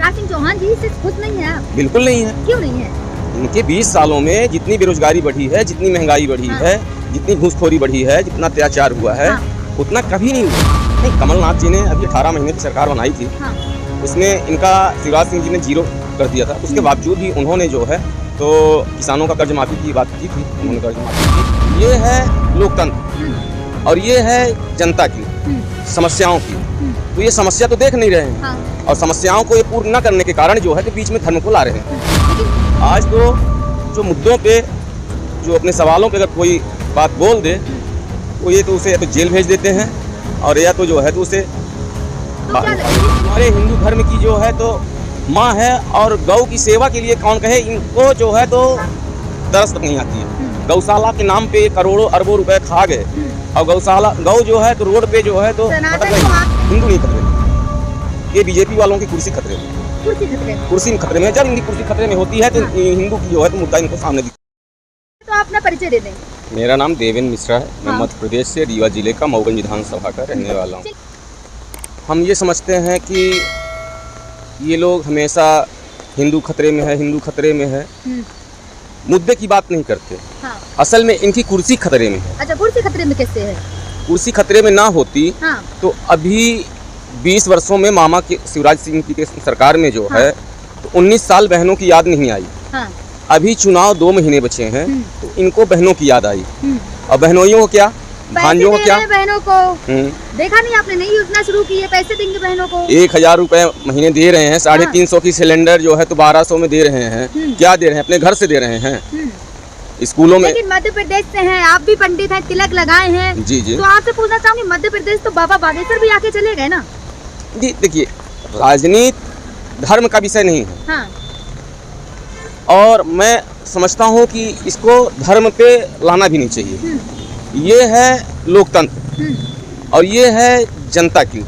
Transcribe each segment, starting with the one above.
शिवराज सिंह चौहान जी से खुश नहीं है आप? बिल्कुल नहीं है। क्यों नहीं है? इनके 20 सालों में जितनी बेरोजगारी बढ़ी है, जितनी महंगाई बढ़ी है, जितनी घूसखोरी बढ़ी है, जितना अत्याचार हुआ है, उतना कभी नहीं हुआ। नहीं, कमलनाथ जी ने अभी 18 महीने की सरकार बनाई थी, उसमें इनका शिवराज सिंह जी ने 0 कर दिया था। उसके बावजूद भी उन्होंने जो है तो किसानों का कर्ज माफी की बात की थी, उन्होंने कर्ज माफी की। ये है लोकतंत्र और ये है जनता की समस्याओं की। तो ये समस्या तो देख नहीं रहे हैं और समस्याओं को ये पूर्ण न करने के कारण जो है कि बीच में धर्म को ला रहे हैं। आज तो जो मुद्दों पे, जो अपने सवालों पे अगर कोई बात बोल दे तो ये तो उसे या तो जेल भेज देते हैं और या तो जो है तो उसे हमारे हिंदू धर्म की जो है तो माँ है और गौ की सेवा के लिए कौन कहे, इनको जो है तो तरस तक नहीं आती है। गौशाला के नाम पे करोड़ों अरबों रुपए खा गए और गौ जो है तो रोड पे जो है तो हिंदू नहीं खतरे, ये बीजेपी वालों की कुर्सी खतरे में, कुर्सी खतरे में। जब इनकी कुर्सी खतरे में होती है तो हिंदू की जो है तो मुद्दा इनको सामने दिखता। तो आप अपना परिचय दे दें। मेरा नाम देवेंद्र मिश्रा है, मैं मध्य प्रदेश से रीवा जिले का मऊगंज विधानसभा का रहने वाला हूँ। हम ये समझते हैं कि ये लोग हमेशा हिंदू खतरे में है, हिंदू खतरे में है, मुद्दे की बात नहीं करते। असल में इनकी कुर्सी खतरे में है। अच्छा, कुर्सी खतरे में कैसे है? कुर्सी खतरे में ना होती तो अभी 20 वर्षों में मामा के शिवराज सिंह की सरकार में जो है तो 19 साल बहनों की याद नहीं आई। अभी चुनाव 2 महीने बचे हैं तो इनको बहनों की याद आई। और बहनोइयों को क्या, भांजों को क्या, बहनों को देखा नहीं आपने? नई योजना शुरू की है, पैसे देंगे बहनों को। 1000 रुपए महीने दे रहे हैं, 350 की सिलेंडर जो है तो 1200 में दे रहे हैं। क्या दे रहे हैं? अपने घर से दे रहे हैं, स्कूलों में। लेकिन मध्य प्रदेश से हैं, आप भी पंडित हैं, तिलक लगाए हैं। जी जी। तो आपसे पूछना चाहूंगी, मध्य प्रदेश तो बाबा बागेश्वर भी आके चले गए ना? जी देखिए, राजनीति धर्म का विषय नहीं है। और मैं समझता हूँ कि इसको धर्म पे लाना भी नहीं चाहिए। ये है लोकतंत्र और ये है जनता की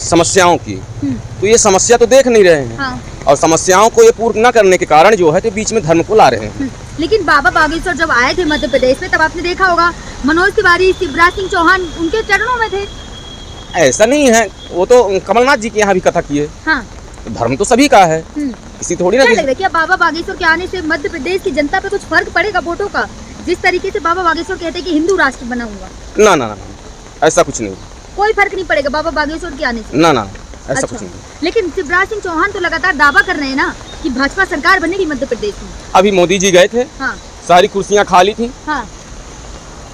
समस्याओं की। तो ये समस्या तो देख नहीं रहे हैं और समस्याओं को ये पूर्ण न करने के कारण जो है तो बीच में धर्म को ला रहे हैं। लेकिन बाबा बागेश्वर जब आए थे मध्य प्रदेश में तब आपने देखा होगा मनोज तिवारी, शिवराज सिंह चौहान उनके चरणों में थे। ऐसा नहीं है, वो तो कमलनाथ जी के यहाँ भी कथा किए। तो धर्म तो सभी का है, किसी थोड़ी ना। क्या लग रहा है क्या बाबा बागेश्वर के आने से मध्य प्रदेश की जनता पे कुछ फर्क पड़ेगा वोटों का? जिस तरीके से बाबा बागेश्वर कहते हैं कि हिंदू राष्ट्र बनाऊंगा। ना ना ना, ऐसा कुछ नहीं। कोई फर्क नहीं पड़ेगा बाबा बागेश्वर के आने से? ना ना, ऐसा कुछ नहीं। लेकिन शिवराज सिंह चौहान तो लगातार दावा कर रहे हैं ना कि भाजपा सरकार बनेगी मध्य प्रदेश में। अभी मोदी जी गए थे, सारी कुर्सियां खाली थी।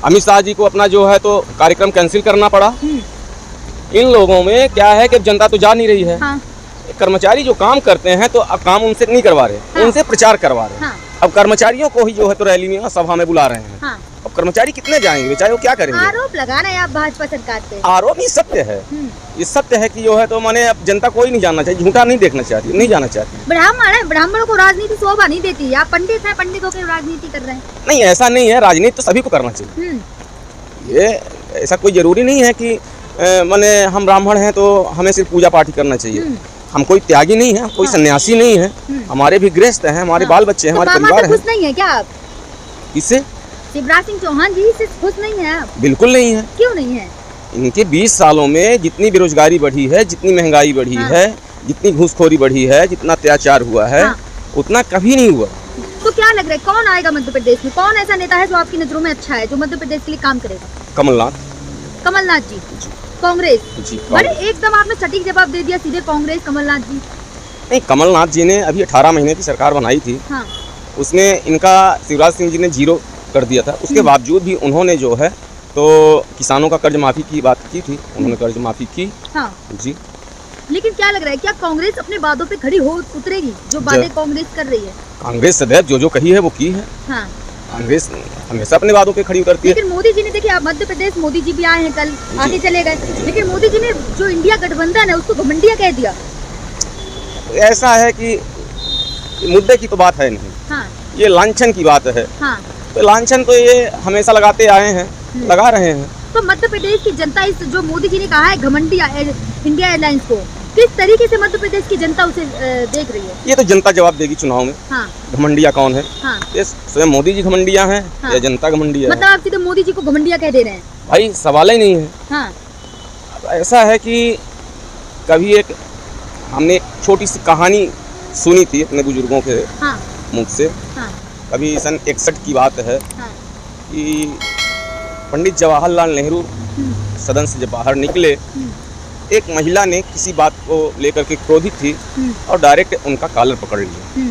अमित शाह जी को अपना जो है तो कार्यक्रम कैंसिल करना पड़ा। इन लोगों में क्या है कि जनता तो जा नहीं रही है। कर्मचारी जो काम करते हैं तो अब काम उनसे नहीं करवा रहे, उनसे प्रचार करवा रहे हैं। अब कर्मचारियों को ही जो है तो रैली में, सभा में बुला रहे हैं। अब कर्मचारी कितने जाएंगे बेचारे, वो क्या करेंगे? आरोप लगा रहे हैं आप भाजपा सरकार पे। आरोप नहीं, सत्य है। ये सत्य है कि जो है तो माने अब जनता कोई नहीं जानना चाहिए, झूठा नहीं देखना चाहती, नहीं जाना चाहती। ब्राह्मण है, ब्राह्मणों को राजनीति शोभा नहीं देती। आप पंडित हैं, पंडितों की राजनीति कर रहे हैं। नहीं, ऐसा नहीं है, राजनीति तो सभी को करना चाहिए। ये ऐसा कोई जरूरी नहीं है कि माने हम ब्राह्मण हैं तो हमें सिर्फ पूजा पाठ ही करना चाहिए। हम कोई त्यागी नहीं है, कोई सन्यासी नहीं है, हमारे भी गृहस्थ हैं, हमारे बाल बच्चे हैं, हमारे परिवार है। खुश नहीं है क्या आप? किससे? शिवराज सिंह चौहान जी से खुश नहीं है आप? बिल्कुल नहीं है। क्यों नहीं है? इनके 20 सालों में जितनी बेरोजगारी बढ़ी है, जितनी महंगाई बढ़ी है, जितनी घूसखोरी बढ़ी है, जितना अत्याचार हुआ है, उतना कभी नहीं हुआ। तो क्या लग रहा है कौन आएगा मध्य प्रदेश में? कौन ऐसा नेता है जो आपकी नजरों में अच्छा है, जो मध्य प्रदेश के लिए काम करेगा? कमलनाथ जी। कांग्रेस जी? बड़े एकदम आपने सटीक जवाब दे दिया, सीधे कांग्रेस, कमलनाथ जी। नहीं, कमलनाथ जी ने अभी 18 महीने की सरकार बनाई थी। उसमें इनका शिवराज सिंह जी ने 0 कर दिया था। उसके बावजूद भी उन्होंने जो है तो किसानों का कर्ज माफी की बात की थी, उन्होंने कर्ज माफी की। जी। लेकिन क्या लग रहा है क्या कांग्रेस अपने वादों पे खड़ी हो उतरेगी, जो बातें कांग्रेस कर रही है? कांग्रेस सदैव जो कही है वो की है। कांग्रेस हमेशा अपने वादों पे खड़ी उतरती है। लेकिन मोदी जी ने, देखिए आप मध्य प्रदेश, मोदी जी भी आए हैं, कल आके चले गए, लेकिन मोदी जी ने जो इंडिया गठबंधन है उसको घमंडिया कह दिया। ऐसा है कि मुद्दे की तो बात है नहीं, ये लांछन की बात है। तो लांछन तो ये हमेशा लगाते आए हैं, लगा रहे हैं। तो मध्य प्रदेश की जनता इस जो मोदी जी ने कहा है घमंडिया इंडिया एयरलाइंस को, किस तरीके से मध्य प्रदेश की जनता उसे देख रही है? ये तो जनता जवाब देगी चुनाव में। घमंडिया कौन है? ये स्वयं मोदी जी घमंडिया हैं या जनता घमंडिया है? मतलब आप सीधे मोदी जी को घमंडिया कह दे रहे हैं? भाई सवाल ही नहीं है। ऐसा है कि कभी एक हमने एक छोटी सी कहानी सुनी थी अपने बुजुर्गों के हाँ, मुख से। हाँ, कभी सन 61 की बात है हाँ, कि पंडित जवाहरलाल नेहरू सदन से जब बाहर निकले, एक महिला ने किसी बात को लेकर के क्रोधित थी और डायरेक्ट उनका कॉलर पकड़ लिया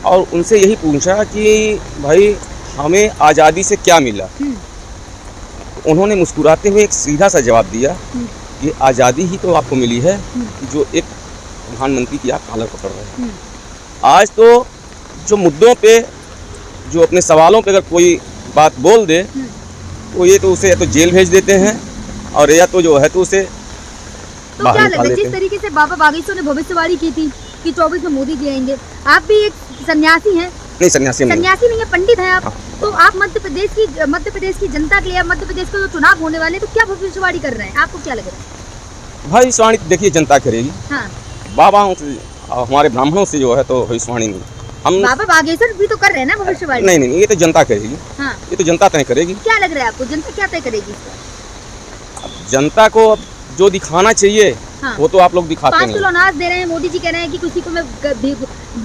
और उनसे यही पूछा कि भाई हमें आज़ादी से क्या मिला। उन्होंने मुस्कुराते हुए एक सीधा सा जवाब दिया, ये आज़ादी ही तो आपको मिली है जो एक प्रधानमंत्री की आप कॉलर पकड़ रहे हैं। आज तो जो मुद्दों पे, जो अपने सवालों पे अगर कोई बात बोल दे तो ये तो उसे या तो जेल भेज देते हैं और या तो जो है तो उसे तो क्या लग रहा है जिस तरीके से बाबा बागेश्वर ने भविष्यवाणी की थी कि 24 में मोदी जी आएंगे, आप भी एक सन्यासी हैं? नहीं, सन्यासी नहीं है, पंडित हैं आप। हाँ। तो आप मध्य प्रदेश की जनता के लिए, मध्य प्रदेश के जो चुनाव होने वाले, तो क्या भविष्यवाणी कर रहे हैं? आपको क्या लग रहा है? भविष्यवाणी देखिए जनता करेगी। हाँ। बाबाओं से, हमारे ब्राह्मणों से जो है तो भविष्यवाणी नहीं। हम बाबा बागेश्वर भी तो कर रहे हैं ना भविष्यवाणी? नहीं, ये तो जनता करेगी। हाँ। ये तो जनता तय करेगी। क्या लग रहा है आपको, जनता क्या तय करेगी? जनता को अब जो दिखाना चाहिए हाँ। वो तो आप लोग दिखाते हैं। 5 किलो अनाज दे रहे हैं, मोदी जी कह रहे हैं कि किसी को मैं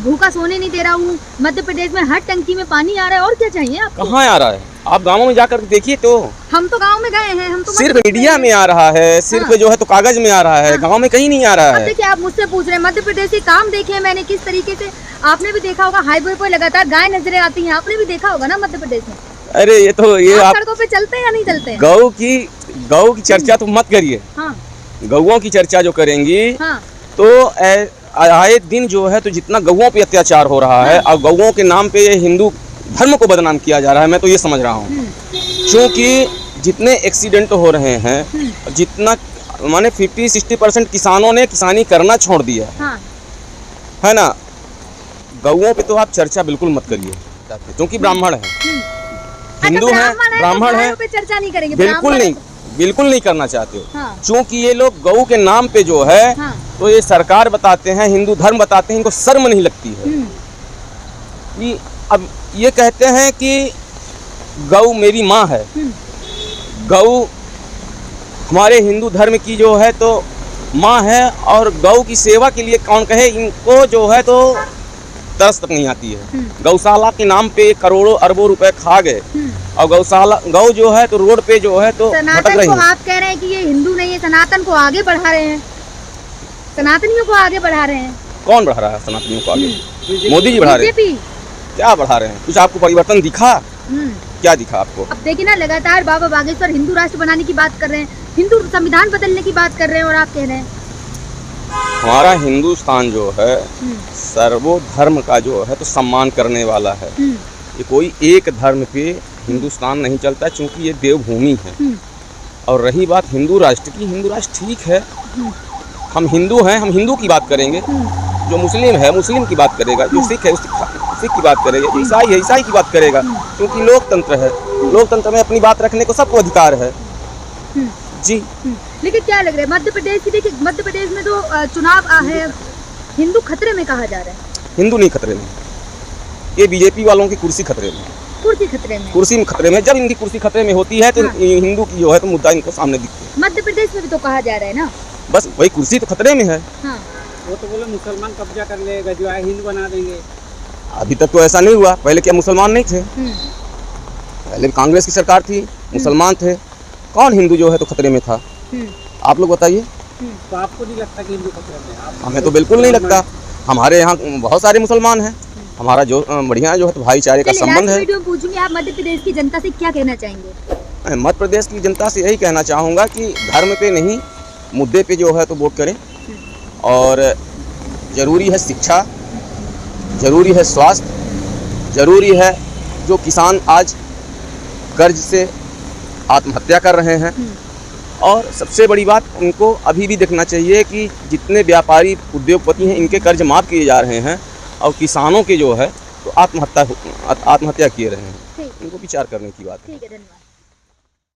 भूखा सोने नहीं दे रहा हूँ, मध्य प्रदेश में हर टंकी में पानी आ रहा है, और क्या चाहिए आपको? कहाँ आ रहा है? आप गाँवों में जाकर देखिए तो। हम तो गाँव में गए हैं, हम तो सिर्फ मीडिया में आ रहा है, सिर्फ जो है तो कागज में आ रहा है, गाँव में कहीं नहीं आ रहा है। देखिए आप मुझसे पूछ रहे हैं, मध्य प्रदेश के काम देखे मैंने किस तरीके से, आपने भी देखा होगा हाईवे पर लगातार गाय नजरें आती हैं, आपने भी देखा होगा ना मध्य प्रदेश में। अरे ये तो ये आप सड़कों पे चलते हैं या नहीं चलते? गौ की चर्चा तो मत करिए। हाँ। गौओं की चर्चा जो करेंगी हाँ। तो आए दिन जो है तो जितना गौओं पे अत्याचार हो रहा है और गौओं के नाम पे ये हिंदू धर्म को बदनाम किया जा रहा है, मैं तो ये समझ रहा हूँ। क्योंकि जितने एक्सीडेंट हो रहे हैं, जितना माने 50-60% किसानों ने किसानी करना छोड़ दिया हाँ। है ना। गौओं पे तो आप चर्चा बिल्कुल मत करिए, क्योंकि ब्राह्मण है, हिंदू है, ब्राह्मण है, चर्चा नहीं करेंगे। बिल्कुल नहीं करना चाहते हो। हाँ। क्योंकि ये लोग गौ के नाम पे जो है हाँ। तो ये सरकार बताते हैं, हिंदू धर्म बताते हैं, इनको शर्म नहीं लगती है। ये अब ये कहते हैं कि गौ मेरी माँ है, गौ हमारे हिंदू धर्म की जो है तो माँ है, और गौ की सेवा के लिए कौन कहे, इनको जो है तो तरस तक नहीं आती है। गौशाला के नाम पे करोड़ों अरबों रुपए खा गए और गौ जो है तो रोड पे जो है तो भटक रही है। आप कह रहे हैं कि ये हिंदू नहीं है, सनातन को आगे बढ़ा रहे हैं, सनातनियों को आगे बढ़ा रहे हैं। कौन बढ़ा रहा है सनातनियों को आगे? मोदी जी बढ़ा रहे हैं। क्या बढ़ा रहे हैं? कुछ आपको परिवर्तन दिखा? क्या दिखा आपको? अब देखिए ना, लगातार बाबा बागेश्वर हिंदू राष्ट्र बनाने की बात कर रहे हैं, हिंदू संविधान बदलने की बात कर रहे हैं, और आप कह रहे हैं हमारा हिंदुस्तान जो है सर्वधर्म का जो है तो सम्मान करने वाला है। ये कोई एक धर्म पे हिंदुस्तान नहीं चलता, क्योंकि ये देवभूमि है। और रही बात हिंदू राष्ट्र की, हिंदू राष्ट्र ठीक है, हम हिंदू हैं, हम हिंदू की बात करेंगे। जो मुस्लिम है मुस्लिम की बात करेगा, जो सिख है सिख की बात करेगा, जो ईसाई है ईसाई की बात करेगा, क्योंकि लोकतंत्र है। लोकतंत्र में अपनी बात रखने को सबको अधिकार है जी। लेकिन क्या लग रहा है मध्य प्रदेश की, देखिए मध्य प्रदेश में जो चुनाव है, हिंदू खतरे में कहा जा रहा है। हिंदू नहीं खतरे में, ये बीजेपी वालों की कुर्सी खतरे में। कुर्सी खतरे में? कुर्सी में खतरे में। जब इनकी कुर्सी खतरे में होती है तो हाँ। हिंदू की जो है तो मुद्दा इनको सामने दिखते हैं। मध्य प्रदेश में भी तो कहा जा रहा है ना, बस वही कुर्सी तो खतरे में है। हाँ। वो तो बोले मुसलमान कब्जा कर लेगा, जो है हिंदू बना देंगे। अभी तक तो ऐसा नहीं हुआ। पहले क्या मुसलमान नहीं थे? पहले कांग्रेस की सरकार थी, मुसलमान थे। कौन हिंदू जो है तो खतरे में था? आप लोग बताइए। तो आपको नहीं लगता कि हिंदू खतरे में? हमें तो बिल्कुल नहीं लगता। हमारे यहाँ बहुत सारे मुसलमान हैं, हमारा जो बढ़िया जो है तो भाईचारे का संबंध है। वीडियो में पूछूंगी, आप मध्य प्रदेश की जनता से क्या कहना चाहेंगे? मध्य प्रदेश की जनता से यही कहना चाहूँगा कि धर्म पे नहीं, मुद्दे पे जो है तो वोट करें। और ज़रूरी है शिक्षा, ज़रूरी है स्वास्थ्य, ज़रूरी है जो किसान आज कर्ज से आत्महत्या कर रहे हैं। और सबसे बड़ी बात, उनको अभी भी देखना चाहिए कि जितने व्यापारी उद्योगपति हैं इनके कर्ज माफ़ किए जा रहे हैं, और किसानों के जो है तो आत्महत्या किए रहे हैं। इनको विचार करने की बात है। ठीक है, धन्यवाद।